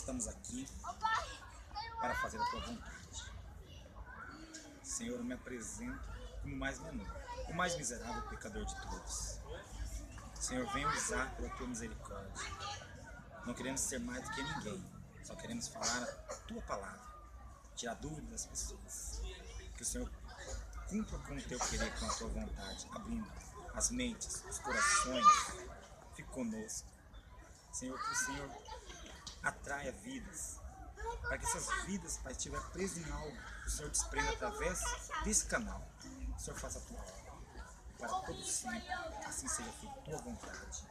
estamos aqui para fazer a tua vontade. Senhor, eu me apresento como o mais menor, o mais miserável pecador de todos. Senhor, venha usar pela tua misericórdia. Não queremos ser mais do que ninguém, só queremos falar a tua palavra, tirar dúvidas das pessoas. Que o Senhor cumpra com o teu querer, com a tua vontade, abrindo as mentes, os corações. Fique conosco. Senhor, que o Senhor atraia vidas, para que essas vidas, Pai, estiverem presas em algo que o Senhor desprenda através desse canal. O Senhor faça a tua obra para todo sempre, assim seja feita a tua vontade.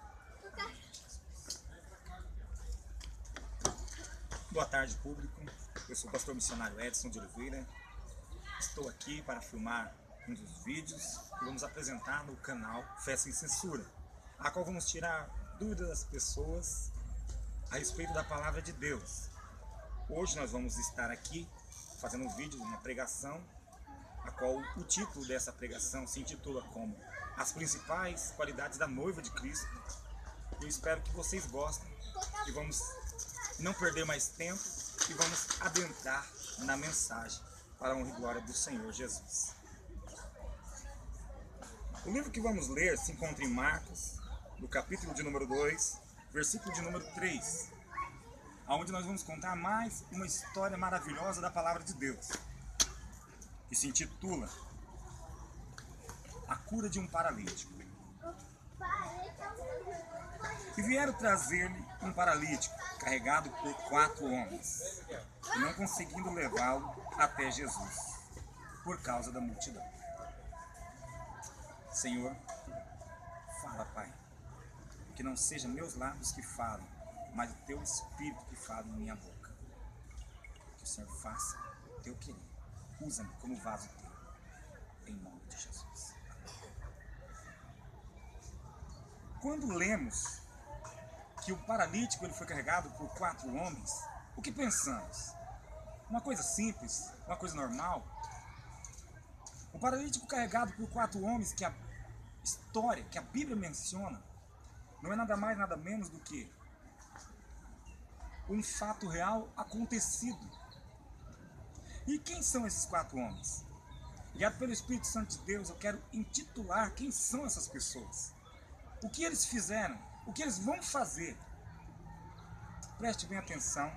Boa tarde, público. Eu sou o pastor missionário Edson de Oliveira. Estou aqui para filmar um dos vídeos que vamos apresentar no canal Fé Sem Censura, a qual vamos tirar dúvidas das pessoas a respeito da palavra de Deus. Hoje nós vamos estar aqui fazendo um vídeo de uma pregação, a qual o título dessa pregação se intitula como As Principais Qualidades da Noiva de Cristo. Eu espero que vocês gostem e vamos não perder mais tempo e vamos adentrar na mensagem para a honra e glória do Senhor Jesus. O livro que vamos ler se encontra em Marcos, no capítulo de número 2, versículo de número 3, onde nós vamos contar mais uma história maravilhosa da palavra de Deus, que se intitula A Cura de um Paralítico. E vieram trazer-lhe um paralítico, carregado por 4 homens, e não conseguindo levá-lo até Jesus, por causa da multidão. Senhor, fala, Pai, que não sejam meus lábios que falem, mas o teu Espírito que fala em minha boca. Que o Senhor faça o teu querer. Usa-me como vaso teu, em nome de Jesus. Quando lemos que o paralítico ele foi carregado por 4 homens, o que pensamos? Uma coisa simples, uma coisa normal. O paralítico carregado por 4 homens, que a história, que a Bíblia menciona, não é nada mais, nada menos do que um fato real acontecido. E quem são esses 4 homens? Guiado pelo Espírito Santo de Deus, eu quero intitular quem são essas pessoas. O que eles fizeram, o que eles vão fazer. Preste bem atenção.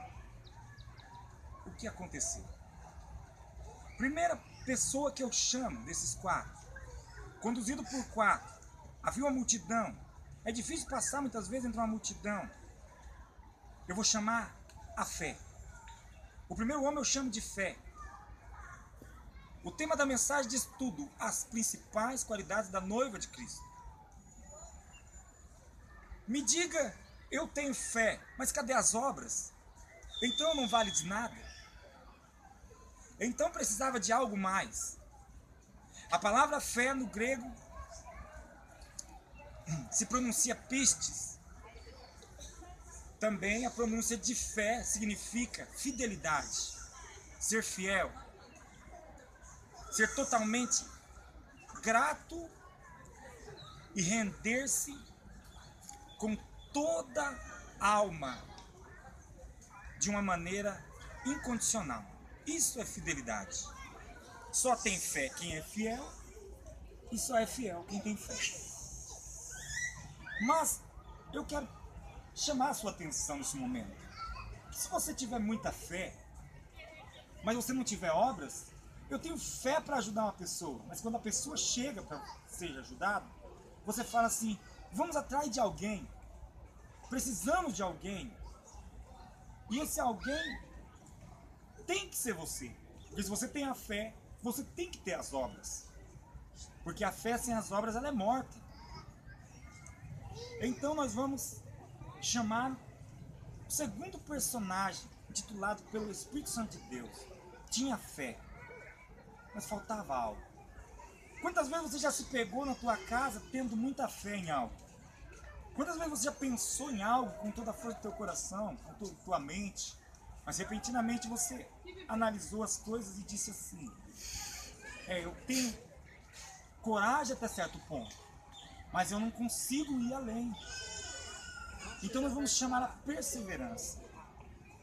O que aconteceu? Primeira pessoa que eu chamo desses 4, conduzido por 4, havia uma multidão. É difícil passar muitas vezes entre uma multidão. Eu vou chamar a fé. O primeiro homem eu chamo de fé. O tema da mensagem diz tudo: as principais qualidades da noiva de Cristo. Me diga, eu tenho fé, mas cadê as obras? Então não vale de nada? Então precisava de algo mais. A palavra fé no grego se pronuncia pistes. Também a pronúncia de fé significa fidelidade, ser fiel, ser totalmente grato e render-se com toda a alma de uma maneira incondicional. Isso é fidelidade. Só tem fé quem é fiel e só é fiel quem tem fé. Mas eu quero chamar a sua atenção nesse momento. Se você tiver muita fé, mas você não tiver obras, eu tenho fé para ajudar uma pessoa, mas quando a pessoa chega para ser ajudada, você fala assim: vamos atrás de alguém, precisamos de alguém, e esse alguém tem que ser você, porque se você tem a fé, você tem que ter as obras, porque a fé sem as obras ela é morta. Então nós vamos chamar o segundo personagem, titulado pelo Espírito Santo de Deus. Tinha fé, mas faltava algo. Quantas vezes você já se pegou na tua casa tendo muita fé em algo? Quantas vezes você já pensou em algo com toda a força do teu coração, com toda a tua mente, mas repentinamente você analisou as coisas e disse assim: eu tenho coragem até certo ponto, mas eu não consigo ir além. Então nós vamos chamar a perseverança.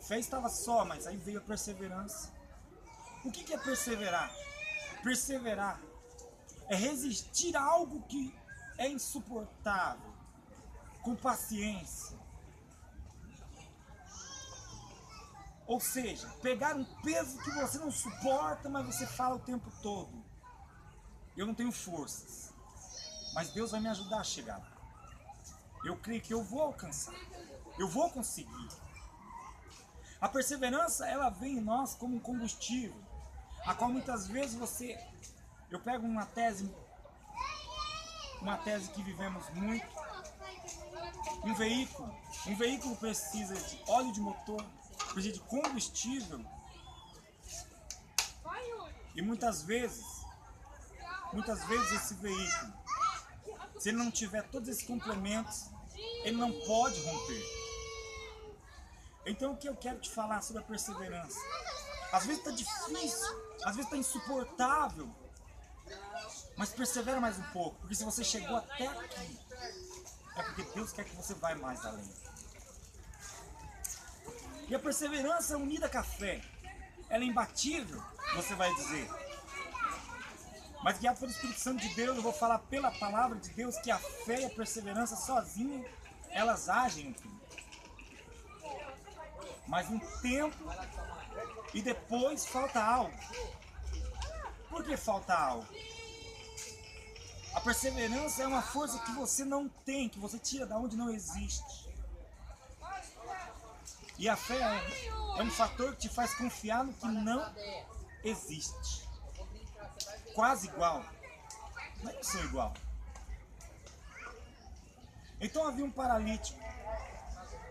Fé estava só, mas aí veio a perseverança. O que é perseverar? Perseverar é resistir a algo que é insuportável, com paciência. Ou seja, pegar um peso que você não suporta, mas você fala o tempo todo: eu não tenho forças, mas Deus vai me ajudar a chegar lá. Eu creio que eu vou alcançar, eu vou conseguir. A perseverança, ela vem em nós como um combustível, a qual muitas vezes eu pego uma tese que vivemos muito. Um veículo precisa de óleo de motor, precisa de combustível. E muitas vezes esse veículo, se ele não tiver todos esses complementos, ele não pode romper. Então o que eu quero te falar sobre a perseverança? Às vezes está difícil, às vezes está insuportável, mas persevera mais um pouco, porque se você chegou até aqui, é porque Deus quer que você vá mais além. E a perseverança unida com a fé, ela é imbatível, você vai dizer. Mas guiado pelo Espírito Santo de Deus, eu vou falar pela palavra de Deus que a fé e a perseverança sozinhas, elas agem em tudo. Mas um tempo e depois falta algo. Por que falta algo? A perseverança é uma força que você não tem, que você tira da onde não existe. E a fé é um fator que te faz confiar no que não existe. Quase igual, mas não são igual. Então havia um paralítico,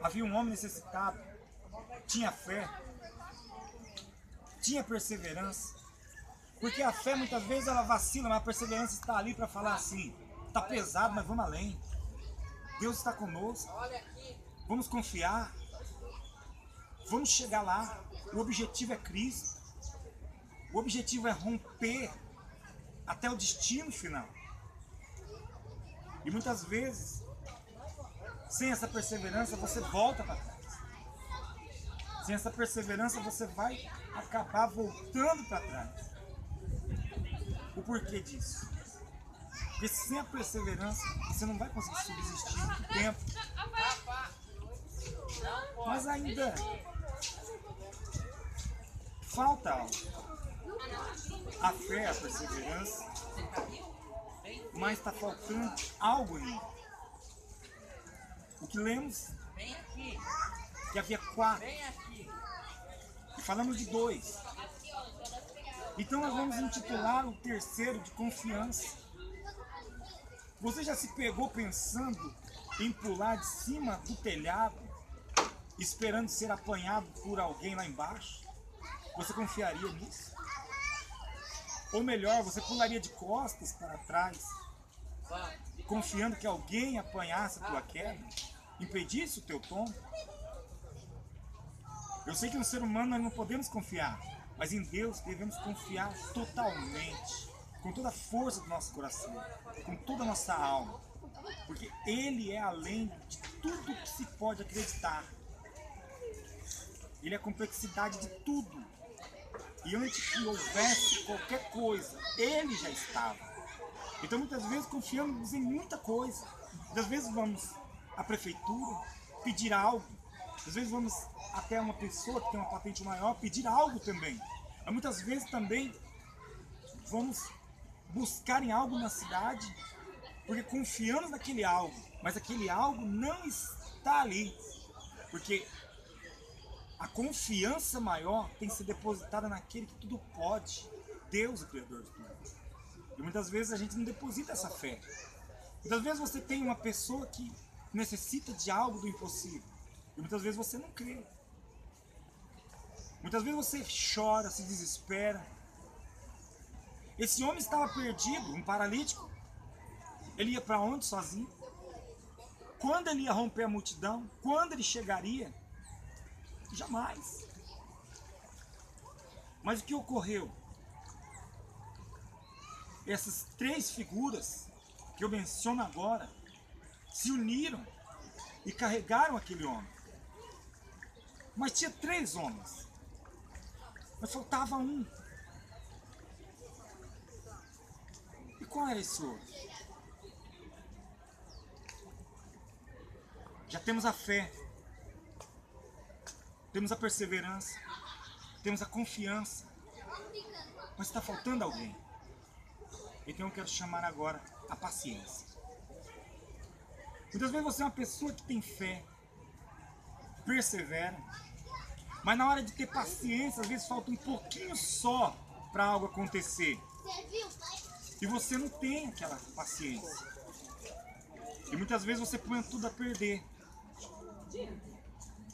havia um homem necessitado, tinha fé, tinha perseverança. Porque a fé muitas vezes ela vacila, mas a perseverança está ali para falar assim: está pesado, mas vamos além. Deus está conosco, vamos confiar, vamos chegar lá. O objetivo é Cristo, o objetivo é romper até o destino final. E muitas vezes, sem essa perseverança, você volta para trás. Sem essa perseverança, você vai acabar voltando para trás. O porquê disso? Porque sem a perseverança, você não vai conseguir subsistir muito tempo. Mas ainda falta algo. A fé, a perseverança, mas está faltando algo ainda. O que lemos? Que havia 4. E falamos de 2. Então nós vamos intitular o terceiro de confiança. Você já se pegou pensando em pular de cima do telhado, esperando ser apanhado por alguém lá embaixo? Você confiaria nisso? Ou melhor, você pularia de costas para trás, confiando que alguém apanhasse a tua queda, impedisse o teu tombo? Eu sei que no ser humano nós não podemos confiar, mas em Deus devemos confiar totalmente, com toda a força do nosso coração, com toda a nossa alma, porque Ele é além de tudo que se pode acreditar. Ele é a complexidade de tudo. E antes que houvesse qualquer coisa, Ele já estava. Então muitas vezes confiamos em muita coisa. Muitas vezes vamos à prefeitura pedir algo. Às vezes vamos até uma pessoa que tem uma patente maior pedir algo também. Mas muitas vezes também vamos buscar em algo na cidade, porque confiamos naquele algo, mas aquele algo não está ali. Porque a confiança maior tem que ser depositada naquele que tudo pode, Deus, o Criador de tudo. E muitas vezes a gente não deposita essa fé. Muitas vezes você tem uma pessoa que necessita de algo do impossível, e muitas vezes você não crê. Muitas vezes você chora, se desespera. Esse homem estava perdido, um paralítico. Ele ia para onde sozinho? Quando ele ia romper a multidão? Quando ele chegaria? Jamais. Mas o que ocorreu? Essas 3 figuras que eu menciono agora se uniram e carregaram aquele homem. Mas tinha 3 homens. Mas faltava um. E qual era esse outro? Já temos a fé, temos a perseverança, temos a confiança, mas está faltando alguém. Então eu quero chamar agora a paciência. Muitas vezes você é uma pessoa que tem fé, persevera, mas na hora de ter paciência, às vezes falta um pouquinho só para algo acontecer. E você não tem aquela paciência. E muitas vezes você põe tudo a perder.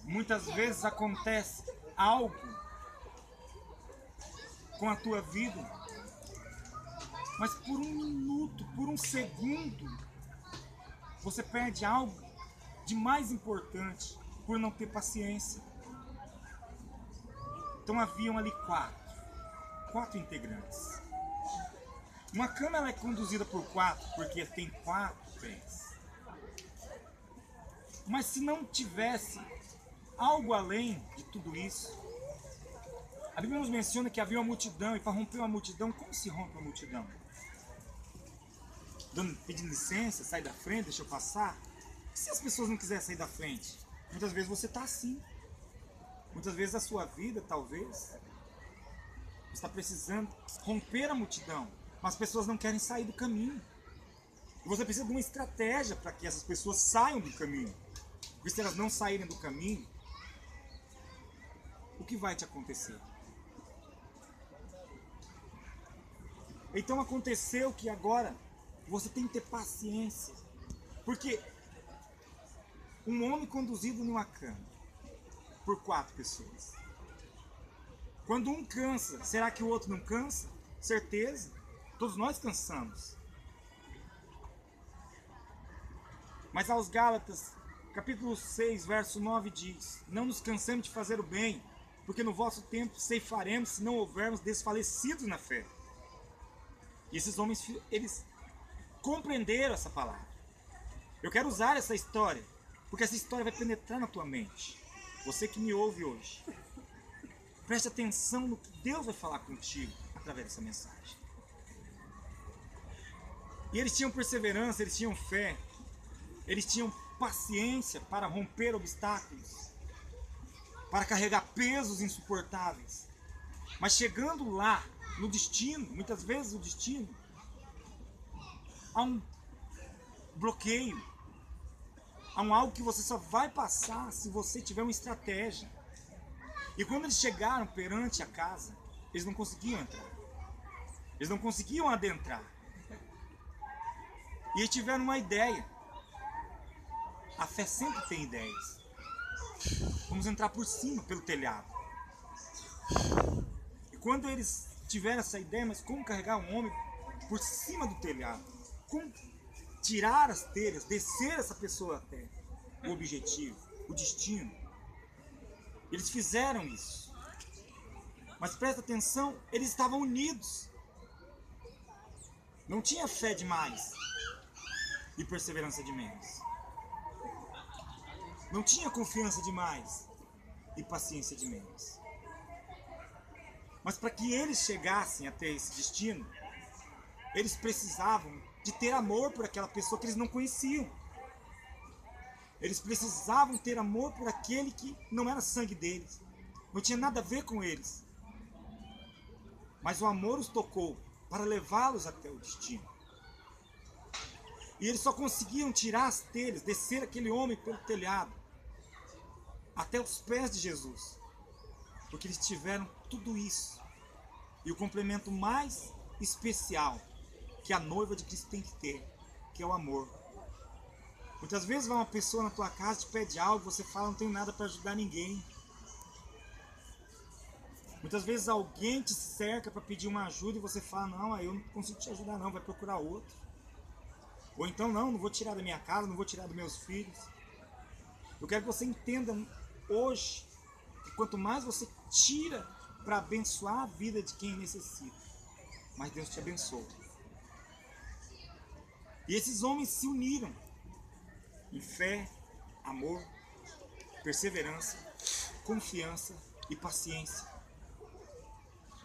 Muitas vezes acontece algo com a tua vida, mas por um minuto, por um segundo, você perde algo de mais importante por não ter paciência. Então haviam ali quatro integrantes. Uma cama ela é conduzida por 4 porque tem 4 pés. Mas se não tivesse algo além de tudo isso, a Bíblia nos menciona que havia uma multidão, e para romper uma multidão, como se rompe uma multidão? Pedindo licença, sai da frente, deixa eu passar. E se as pessoas não quiserem sair da frente? Muitas vezes você está assim. Muitas vezes a sua vida, talvez, você está precisando romper a multidão, mas as pessoas não querem sair do caminho. E você precisa de uma estratégia para que essas pessoas saiam do caminho. Porque se elas não saírem do caminho, o que vai te acontecer? Então aconteceu que agora você tem que ter paciência. Porque um homem conduzido numa cama por 4 pessoas. Quando um cansa, será que o outro não cansa? Certeza. Todos nós cansamos. Mas aos Gálatas, capítulo 6, verso 9 diz: não nos cansemos de fazer o bem, porque no vosso tempo ceifaremos se não houvermos desfalecidos na fé. E esses homens, eles compreenderam essa palavra. Eu quero usar essa história, porque essa história vai penetrar na tua mente. Você que me ouve hoje, preste atenção no que Deus vai falar contigo através dessa mensagem. E eles tinham perseverança, eles tinham fé, eles tinham paciência para romper obstáculos, para carregar pesos insuportáveis. Mas chegando lá, no destino, muitas vezes o destino, há um bloqueio, há um algo que você só vai passar se você tiver uma estratégia. E quando eles chegaram perante a casa, eles não conseguiam entrar, eles não conseguiam adentrar. E eles tiveram uma ideia. A fé sempre tem ideias. Vamos entrar por cima, pelo telhado. E quando eles tiveram essa ideia, mas como carregar um homem por cima do telhado? Como tirar as telhas, descer essa pessoa até o objetivo, o destino? Eles fizeram isso. Mas presta atenção, eles estavam unidos. Não tinha fé demais e perseverança de menos. Não tinha confiança demais e paciência de menos. Mas para que eles chegassem até esse destino, eles precisavam de ter amor por aquela pessoa que eles não conheciam. Eles precisavam ter amor por aquele que não era sangue deles, não tinha nada a ver com eles. Mas o amor os tocou para levá-los até o destino. E eles só conseguiam tirar as telhas, descer aquele homem pelo telhado, até os pés de Jesus, porque eles tiveram tudo isso. E o complemento mais especial que a noiva de Cristo tem que ter, que é o amor. Muitas vezes vai uma pessoa na tua casa, te pede algo, você fala, não tenho nada para ajudar ninguém. Muitas vezes alguém te cerca para pedir uma ajuda e você fala, não, eu não consigo te ajudar não, vai procurar outro. Ou então, não vou tirar da minha casa, não vou tirar dos meus filhos. Eu quero que você entenda hoje que quanto mais você tira para abençoar a vida de quem necessita, mais Deus te abençoa. E esses homens se uniram em fé, amor, perseverança, confiança e paciência.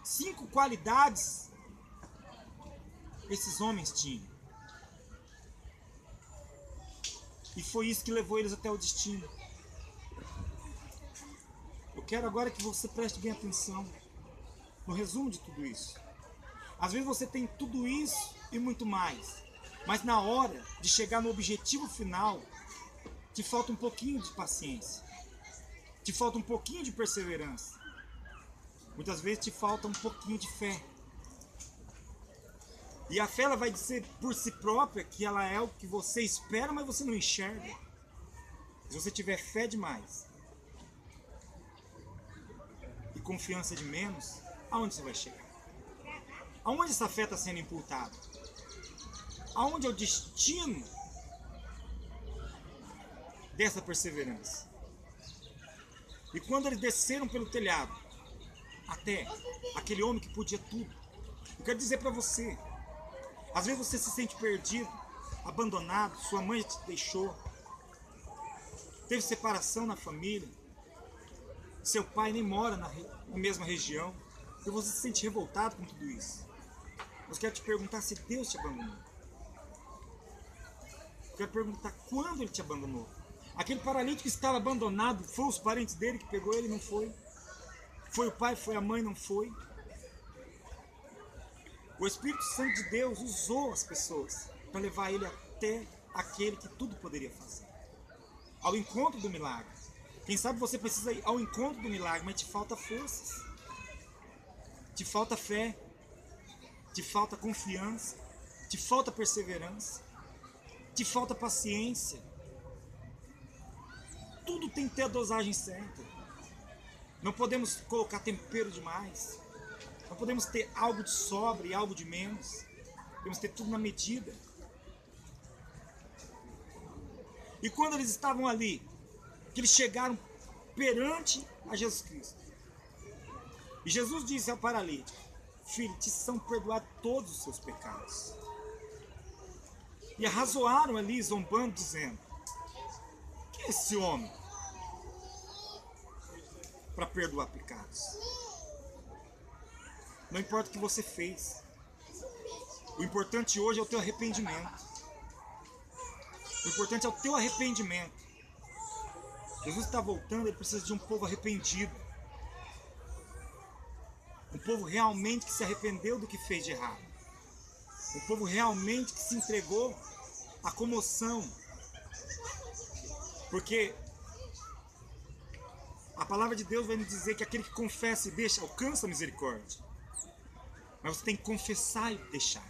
5 qualidades esses homens tinham. E foi isso que levou eles até o destino. Eu quero agora que você preste bem atenção no resumo de tudo isso. Às vezes você tem tudo isso e muito mais, mas na hora de chegar no objetivo final, te falta um pouquinho de paciência, te falta um pouquinho de perseverança, muitas vezes te falta um pouquinho de fé. E a fé, ela vai dizer por si própria que ela é o que você espera, mas você não enxerga. Se você tiver fé demais e confiança de menos, aonde você vai chegar? Aonde essa fé está sendo imputada? Aonde é o destino dessa perseverança? E quando eles desceram pelo telhado, até aquele homem que podia tudo, eu quero dizer para você, às vezes você se sente perdido, abandonado, sua mãe te deixou, teve separação na família, seu pai nem mora na mesma região, e você se sente revoltado com tudo isso. Eu quero te perguntar se Deus te abandonou. Eu quero perguntar quando Ele te abandonou. Aquele paralítico que estava abandonado, foi os parentes dele que pegou ele? Não foi. Foi o pai, foi a mãe? Não foi. O Espírito Santo de Deus usou as pessoas para levar ele até aquele que tudo poderia fazer, ao encontro do milagre. Quem sabe você precisa ir ao encontro do milagre, mas te falta forças, te falta fé, te falta confiança, te falta perseverança, te falta paciência. Tudo tem que ter a dosagem certa. Não podemos colocar tempero demais. Não podemos ter algo de sobra e algo de menos. Temos que ter tudo na medida. E quando eles estavam ali, que eles chegaram perante a Jesus Cristo, e Jesus disse ao paralítico: filho, te são perdoados todos os seus pecados. E arrazoaram ali, zombando, dizendo: quem é esse homem para perdoar pecados? Não importa o que você fez, o importante hoje é o teu arrependimento. O importante é o teu arrependimento. Jesus está voltando, Ele precisa de um povo arrependido, um povo realmente que se arrependeu do que fez de errado, um povo realmente que se entregou à comoção, porque a palavra de Deus vai nos dizer que aquele que confessa e deixa alcança a misericórdia. Mas você tem que confessar e deixar.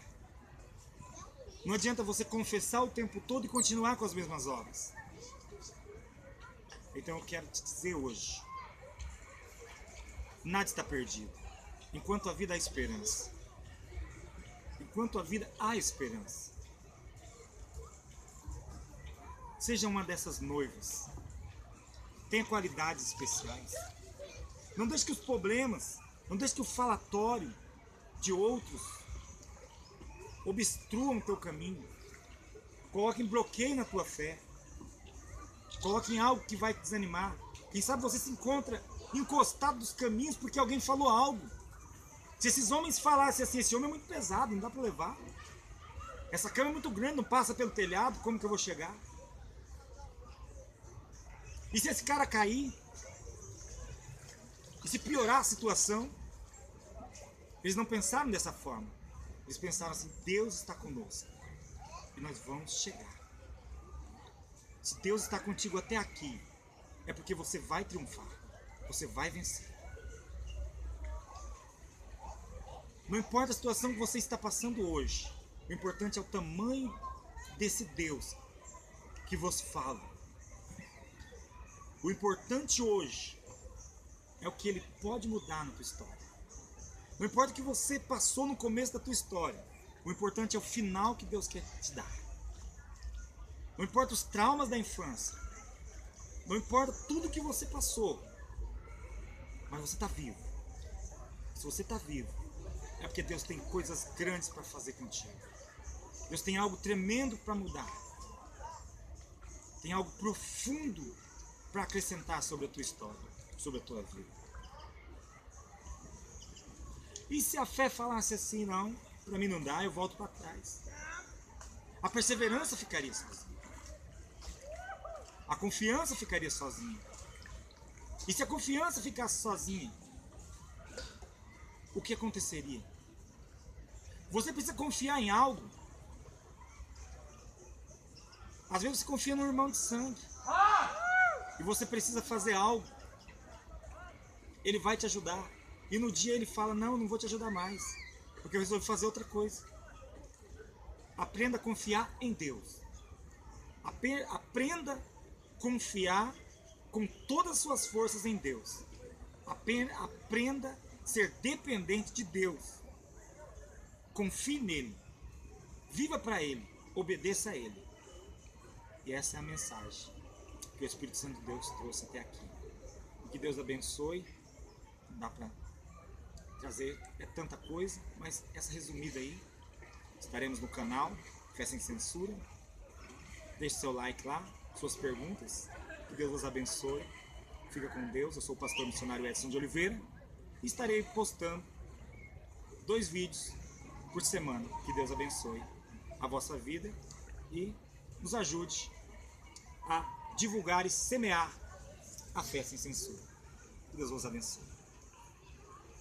Não adianta você confessar o tempo todo e continuar com as mesmas obras. Então eu quero te dizer hoje, nada está perdido. Enquanto a vida há esperança. Enquanto a vida há esperança. Seja uma dessas noivas. Tenha qualidades especiais. Não deixe que os problemas, não deixe que o falatório de outros obstruam o teu caminho. Coloque em bloqueio na tua fé. Coloque em algo que vai te desanimar. Quem sabe você se encontra encostado dos caminhos porque alguém falou algo. Se esses homens falassem assim: esse homem é muito pesado, não dá para levar. Essa cama é muito grande, não passa pelo telhado, como que eu vou chegar? E se esse cara cair? E se piorar a situação? Eles não pensaram dessa forma. Eles pensaram assim: Deus está conosco e nós vamos chegar. Se Deus está contigo até aqui, é porque você vai triunfar, você vai vencer. Não importa a situação que você está passando hoje, o importante é o tamanho desse Deus que vos fala. O importante hoje é o que Ele pode mudar na tua história. Não importa o que você passou no começo da tua história, o importante é o final que Deus quer te dar. Não importa os traumas da infância, não importa tudo que você passou, mas você está vivo. Se você está vivo, é porque Deus tem coisas grandes para fazer contigo. Deus tem algo tremendo para mudar. Tem algo profundo para acrescentar sobre a tua história. sobre a tua vida. E se a fé falasse assim, não, para mim não dá, eu volto para trás. A perseverança ficaria sozinha. A confiança ficaria sozinha. E se a confiança ficasse sozinha, o que aconteceria? Você precisa confiar em algo. Às vezes você confia no irmão de sangue. E você precisa fazer algo. Ele vai te ajudar. E no dia ele fala, não vou te ajudar mais. Porque eu resolvi fazer outra coisa. Aprenda a confiar em Deus. Aprenda a confiar com todas as suas forças em Deus. Aprenda a ser dependente de Deus. Confie nele. Viva para ele. Obedeça a ele. E essa é a mensagem que o Espírito Santo de Deus trouxe até aqui. E que Deus abençoe. Não dá para trazer tanta coisa, mas essa resumida aí. Estaremos no canal Fé Sem Censura. Deixe seu like lá, suas perguntas. Que Deus os abençoe. Fica com Deus. Eu sou o pastor missionário Edson de Oliveira. E estarei postando 2 vídeos por semana. Que Deus abençoe a vossa vida e nos ajude a divulgar e semear a fé sem censura. Que Deus os abençoe.